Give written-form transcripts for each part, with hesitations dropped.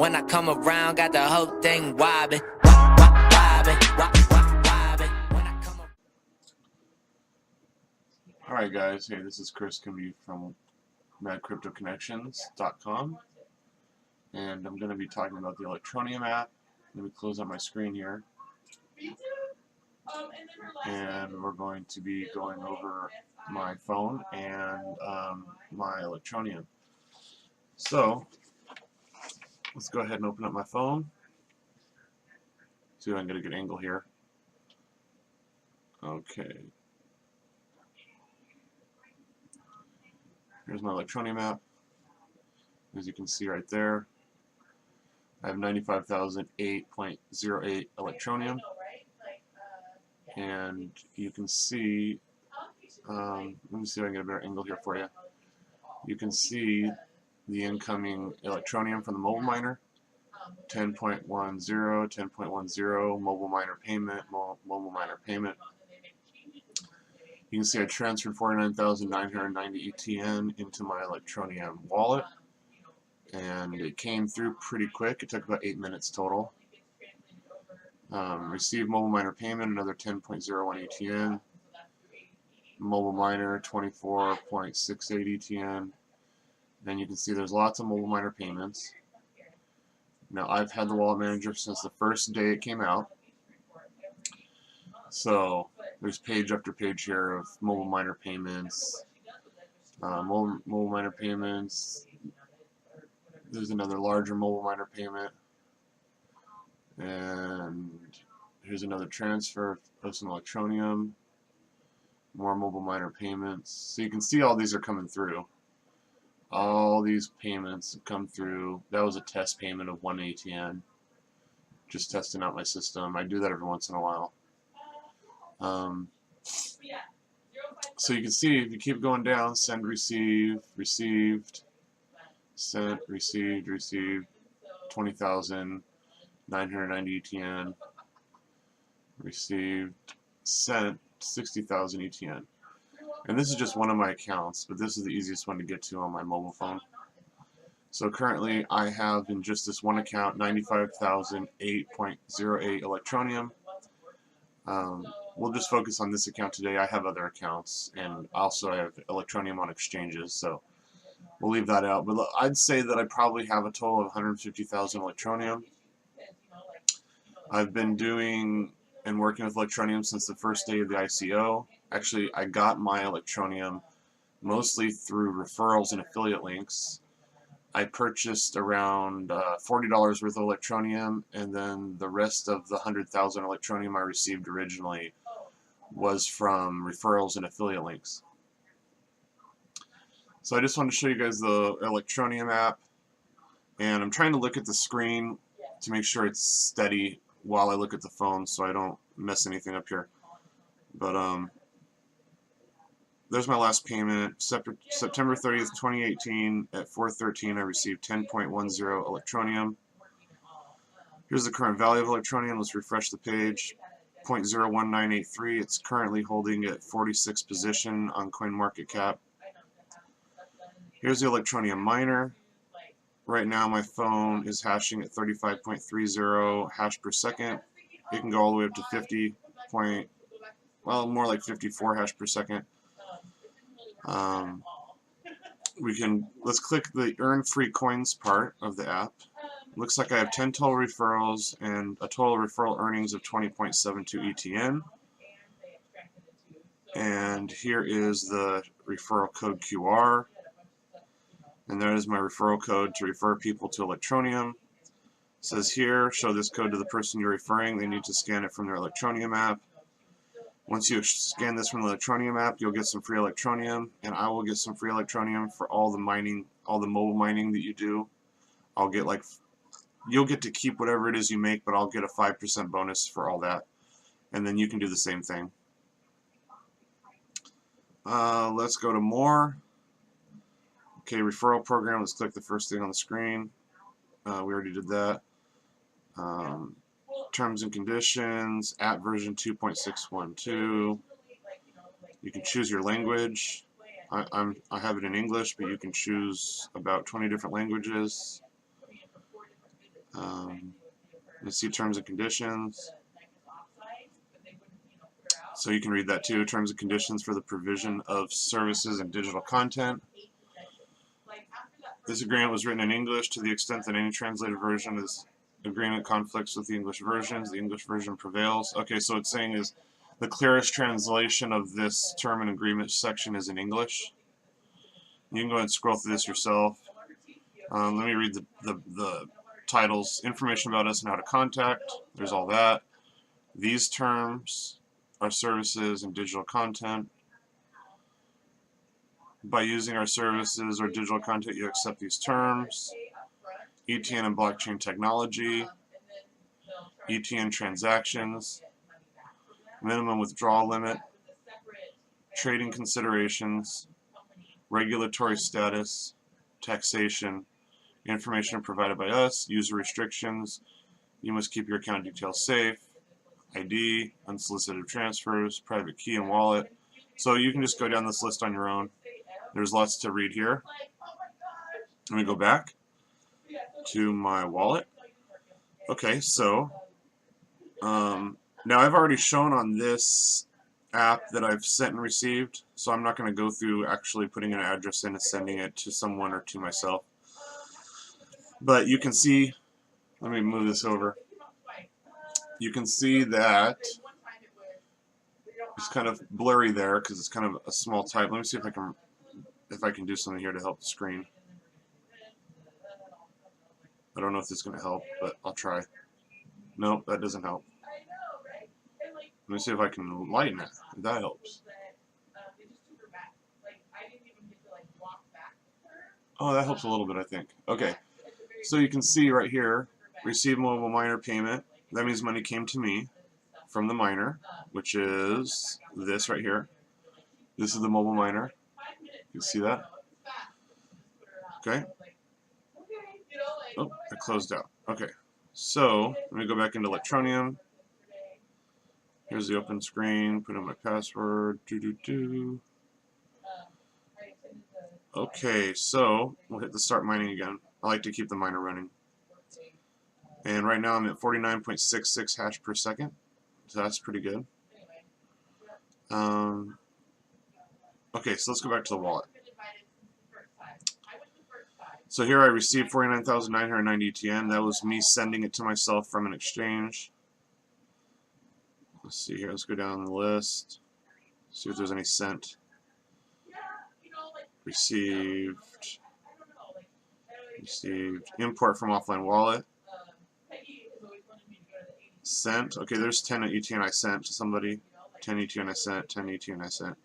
When I come around, got the whole thing wobbling. Alright guys, hey, this is Chris Kimby from madcryptoconnections.com, and I'm going to be talking about the Electroneum app. Let me close up my screen here, and we're going to be going over my phone and my Electroneum. So let's go ahead and open up my phone. See if I can get a good angle here. Okay. Here's my Electroneum app. As you can see right there, I have 95,008.08 Electroneum, and you can see, let me see if I can get a better angle here for you. You can see the incoming Electroneum from the mobile miner, 10.10, 10.10, mobile miner payment, mobile miner payment. You can see I transferred 49,990 ETN into my Electroneum wallet, and it came through pretty quick. It took about 8 minutes total. Received mobile miner payment, another 10.01 ETN. Mobile miner, 24.68 ETN. And you can see there's lots of mobile miner payments. Now, I've had the wallet manager since the first day it came out. So there's page after page here of mobile miner payments, mobile miner payments. There's another larger mobile miner payment, and here's another transfer of some Electroneum, more mobile miner payments. So you can see all these are coming through. All these payments have come through. That was a test payment of 1 ATN, just testing out my system. I do that every once in a while. So you can see if you keep going down, send, receive, received, sent, received, 20,990 ETN, received, sent, 60,000 ETN. And this is just one of my accounts, but this is the easiest one to get to on my mobile phone. So currently I have in just this one account 95,008.08 Electroneum. We'll just focus on this account today. I have other accounts, and also I have Electroneum on exchanges, so we'll leave that out. But I'd say that I probably have a total of 150,000 Electroneum. I've been doing and working with Electroneum since the first day of the ICO. Actually, I got my Electroneum mostly through referrals and affiliate links. I purchased around $40 worth of Electroneum, and then the rest of the 100,000 Electroneum I received originally was from referrals and affiliate links. So I just wanted to show you guys the Electroneum app, and I'm trying to look at the screen to make sure it's steady while I look at the phone so I don't mess anything up here. But there's my last payment, September 30th, 2018 at 4:13. I received 10.10 Electroneum. Here's the current value of Electroneum. Let's refresh the page. 0.01983. It's currently holding at 46th position on CoinMarketCap. Here's the Electroneum miner. Right now my phone is hashing at 35.30 hash per second. It can go all the way up to 50 point, well, more like 54 hash per second. Let's click the earn free coins part of the app. Looks like I have 10 total referrals and a total referral earnings of 20.72 ETN. And here is the referral code QR. And there is my referral code to refer people to Electroneum. It says here, show this code to the person you're referring. They need to scan it from their Electroneum app. Once you scan this from the Electroneum app, you'll get some free Electroneum, and I will get some free Electroneum for all the mining, all the mobile mining that you do. I'll get you'll get to keep whatever it is you make, but I'll get a 5% bonus for all that. And then you can do the same thing. Let's go to more. Okay, referral program. Let's click the first thing on the screen. We already did that. Terms and conditions, app version 2.612. You can choose your language. I have it in English, but you can choose about 20 different languages. Let's see terms and conditions. So you can read that too. Terms and conditions for the provision of services and digital content. This agreement was written in English. To the extent that any translated version of this agreement conflicts with the English versions, the English version prevails. Okay, so it's saying is the clearest translation of this term and agreement section is in English. You can go ahead and scroll through this yourself. Let me read the titles. Information about us and how to contact. There's all that. These terms are services and digital content. By using our services or digital content, you accept these terms. ETN and blockchain technology. ETN transactions. Minimum withdrawal limit. Trading considerations. Regulatory status. Taxation. Information provided by us. User restrictions. You must keep your account details safe. ID. Unsolicited transfers. Private key and wallet. So you can just go down this list on your own. There's lots to read here. Let me go back to my wallet. Okay, so now I've already shown on this app that I've sent and received, so I'm not going to go through actually putting an address in and sending it to someone or to myself. But you can see, let me move this over. You can see that it's kind of blurry there because it's kind of a small type. Let me see if I can do something here to help the screen. I don't know if this is going to help, but I'll try. Nope, that doesn't help. Let me see if I can lighten it, if that helps. Oh, that helps a little bit, I think. Okay, so you can see right here, receive mobile miner payment. That means money came to me from the miner, which is this right here. This is the mobile miner. You see that? Okay. Oh, it closed out. Okay. So, let me go back into Electroneum. Here's the open screen. Put in my password. Okay, so we'll hit the start mining again. I like to keep the miner running. And right now I'm at 49.66 hash per second. So that's pretty good. Okay, so let's go back to the wallet. So here I received 49,990 ETN. That was me sending it to myself from an exchange. Let's see here. Let's go down the list. See if there's any sent. Received. Import from offline wallet. Sent. Okay, there's 10 ETN I sent to somebody. 10 ETN I sent. 10 ETN I sent.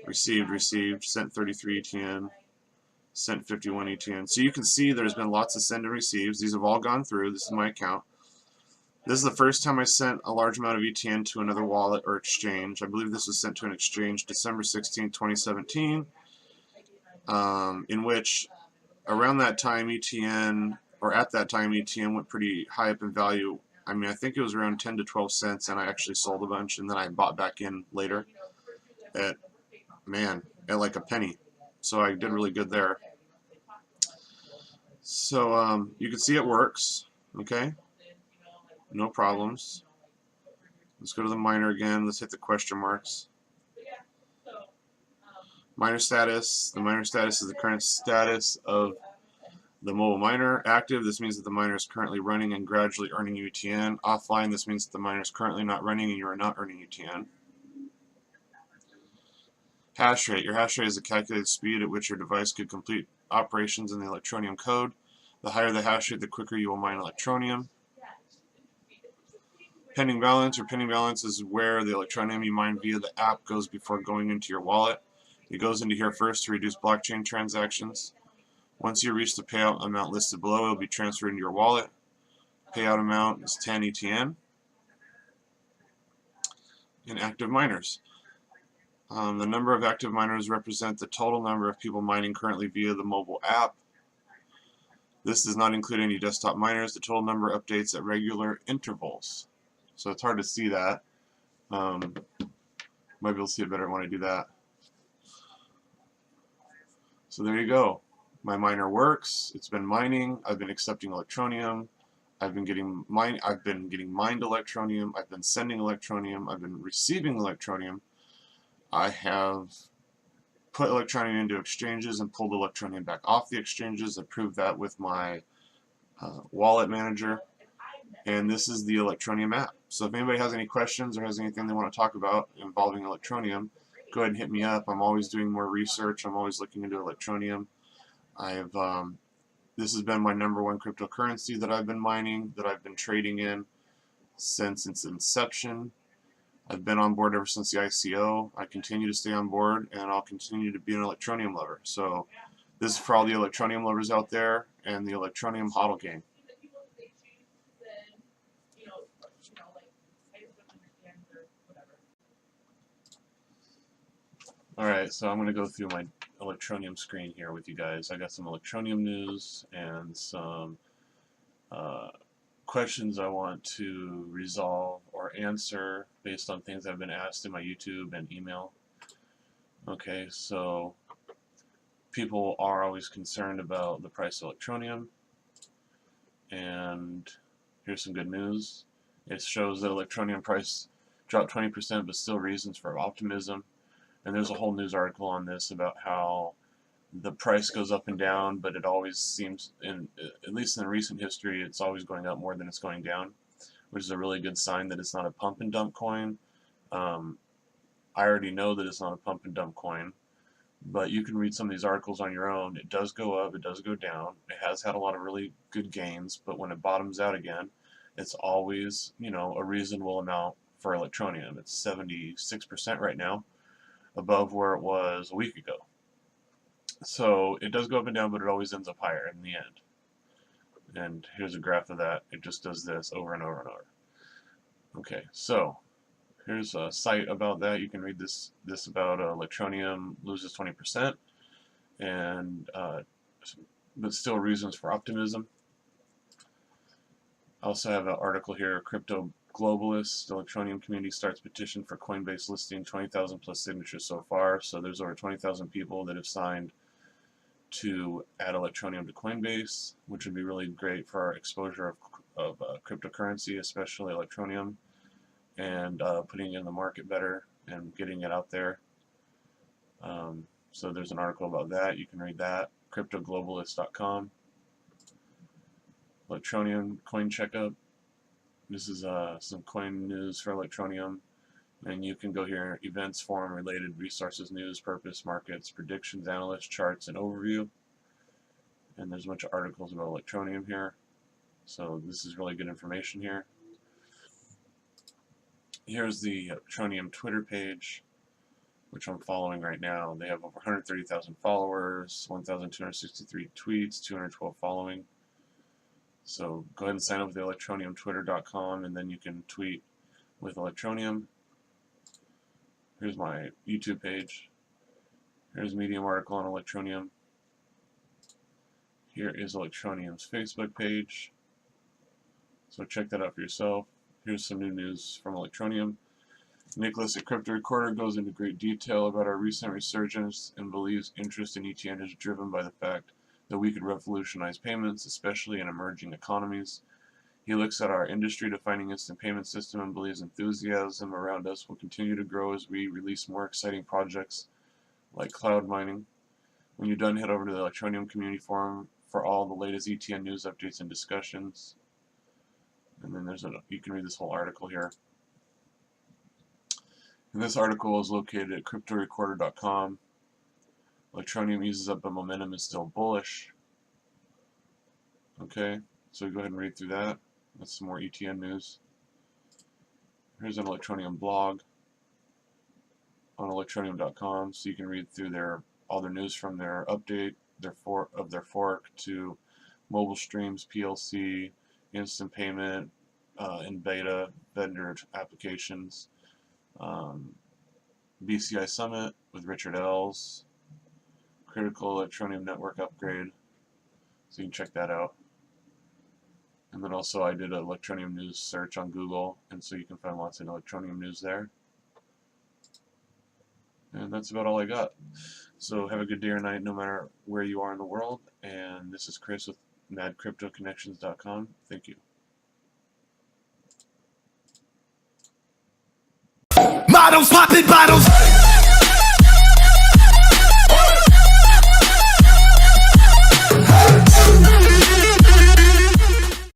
Received. Sent 33 ETN. Sent 51 ETN. So you can see there's been lots of send and receives. These have all gone through. This is my account. This is the first time I sent a large amount of ETN to another wallet or exchange. I believe this was sent to an exchange December 16, 2017, in which around that time ETN, or at that time ETN went pretty high up in value. I mean, I think it was around 10 to 12 cents, and I actually sold a bunch, and then I bought back in later at like a penny. So I did really good there. So you can see it works. Okay, no problems. Let's go to the miner again. Let's hit the question marks. Miner status. The miner status is the current status of the mobile miner. Active, this means that the miner is currently running and gradually earning ETN. Offline, this means that the miner is currently not running and you are not earning ETN. Hash rate. Your hash rate is the calculated speed at which your device could complete operations in the Electroneum code. The higher the hash rate, the quicker you will mine Electroneum. Pending balance. Your pending balance is where the Electroneum you mine via the app goes before going into your wallet. It goes into here first to reduce blockchain transactions. Once you reach the payout amount listed below, it will be transferred into your wallet. Payout amount is 10 ETN. And active miners. The number of active miners represent the total number of people mining currently via the mobile app. This does not include any desktop miners. The total number updates at regular intervals. So it's hard to see that. Might be able to see it better when I do that. So there you go. My miner works. It's been mining. I've been accepting Electroneum. I've been getting mined Electroneum. I've been sending Electroneum. I've been receiving Electroneum. I have put Electroneum into exchanges and pulled Electroneum back off the exchanges. I proved that with my wallet manager. And this is the Electroneum app. So if anybody has any questions or has anything they want to talk about involving Electroneum, go ahead and hit me up. I'm always doing more research. I'm always looking into Electroneum. This has been my #1 cryptocurrency that I've been mining, that I've been trading in since its inception. I've been on board ever since the ICO. I continue to stay on board, and I'll continue to be an Electroneum lover. So this is for all the Electroneum lovers out there and the Electroneum HODL gang. Alright, so I'm going to go through my Electroneum screen here with you guys. I got some Electroneum news and some questions I want to resolve or answer based on things I've been asked in my YouTube and email. Okay, so people are always concerned about the price of Electroneum, and here's some good news. It shows that Electroneum price dropped 20%, but still reasons for optimism. And there's a whole news article on this about how the price goes up and down, but it always seems, at least in recent history, it's always going up more than it's going down, which is a really good sign that it's not a pump and dump coin. I already know that it's not a pump and dump coin, but you can read some of these articles on your own. It does go up, it does go down. It has had a lot of really good gains, but when it bottoms out again, it's always, you know, a reasonable amount for Electroneum. It's 76% right now, above where it was a week ago. So it does go up and down, but it always ends up higher in the end. And here's a graph of that. It just does this over and over and over. Okay, so here's a site about that. You can read this about Electroneum loses 20%, and but still reasons for optimism. I also have an article here, Crypto Globalist, Electroneum community starts petition for Coinbase listing, 20,000 plus signatures so far. So there's over 20,000 people that have signed to add Electroneum to Coinbase, which would be really great for our exposure of cryptocurrency, especially Electroneum, and putting it in the market better and getting it out there. So there's an article about that. You can read that, cryptoglobalist.com. Electroneum coin checkup. This is some coin news for Electroneum, and you can go here, events, forum, related, resources, news, purpose, markets, predictions, analysts, charts, and overview. And there's a bunch of articles about Electroneum here, so this is really good information here. Here's the Electroneum Twitter page, which I'm following right now. They have over 130,000 followers, 1,263 tweets, 212 following. So go ahead and sign up with electroneumtwitter.com, and then you can tweet with Electroneum. Here's my YouTube page. Here's a Medium article on Electroneum. Here is Electroneum's Facebook page. So check that out for yourself. Here's some new news from Electroneum. Nicholas at Crypto Recorder goes into great detail about our recent resurgence and believes interest in ETN is driven by the fact that we could revolutionize payments, especially in emerging economies. He looks at our industry-defining instant payment system and believes enthusiasm around us will continue to grow as we release more exciting projects like cloud mining. When you're done, head over to the Electroneum community forum for all the latest ETN news updates and discussions. And then you can read this whole article here. And this article is located at cryptorecorder.com. Electroneum uses up, but momentum is still bullish. Okay, so go ahead and read through that. That's some more ETN news. Here's an Electroneum blog on electroneum.com, so you can read through all their news from their update, their fork to mobile streams, PLC, instant payment, in beta, vendor applications, BCI Summit with Richard Ells, critical Electroneum network upgrade, so you can check that out. And then also I did an Electroneum news search on Google, and so you can find lots of Electroneum news there. And that's about all I got. So have a good day or night no matter where you are in the world, and this is Chris with madcryptoconnections.com. Thank you. bottles, popping bottles.